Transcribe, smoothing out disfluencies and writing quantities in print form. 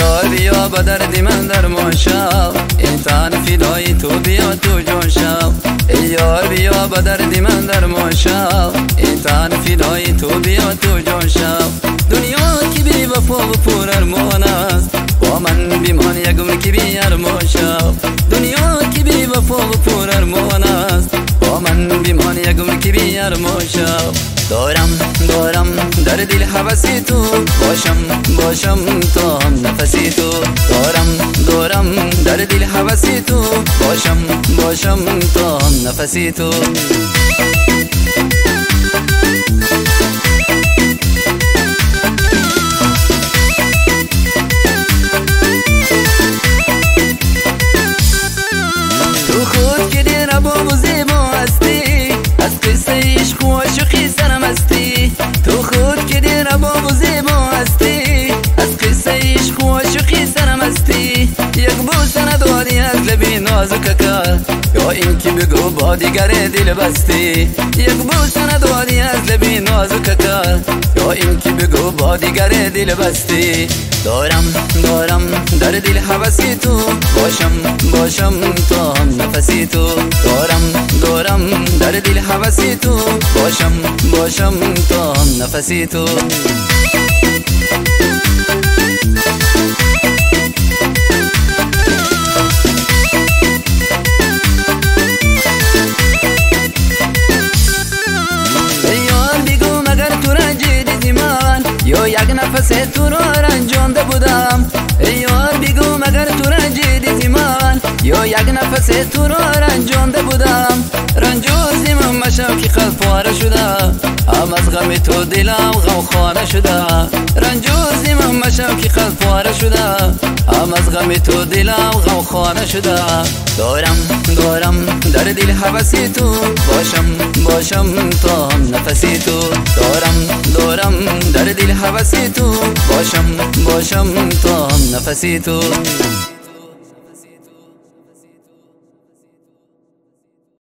یار بیا با دردی من درمان شو، این تن فدای تو بیا تو جان شو. یار بیا با دردی من درمان شو، این تن فدای تو بیا تو جان شو. دنیا کی بی وفا و پر ارمان است، با من بیمان یک عمر کی بی ارمان شو. دنیا کی بی وفا و پر ارمان است، با من بیمان یک عمر کی بی ارمان شو. دارم در دل حوثی تو، باشم تا هم نفسی تو. دارم در دل حوثی تو، باشم تا هم نفسی تو. تو خود که دیر باب و زیبا هستی، از قصه عشق و عاشقی سرم هستی. تو خود که دیر باب و زیبا هستی، از قصه عشق و عاشقی سرم هستی. یک بوسه نداری از لبی نازک کار، یا این که بگو با دیگر دل بستی. یک بوسه نداری از لبی نازک کار، یا این که بگو با دیگر دل بستی. دارم در دل حوثی تو، باشم تا هم نفسی تو. دارم در دل حوثی تو، باشم تا هم نفسی تو. یار بگو مگر تو رنجیدی زمان، یا یک نفس تو رو رنجانده بودم. یار بگو مگر تو رنجیدی زمان، یا یک نفس تو رو رنجانده بودم. رنجوزی من مشم که قلب پاره شده، هم از غم تو دلم غم خانه شده. رنجوزی من مشم که قلب پاره شده، هم از غم تو دلم غم خانه شده. دارم در دل حوثی تو، باشم تا هم نفسی تو. دارم در دل حوثی تو، باشم تا هم نفسی تو.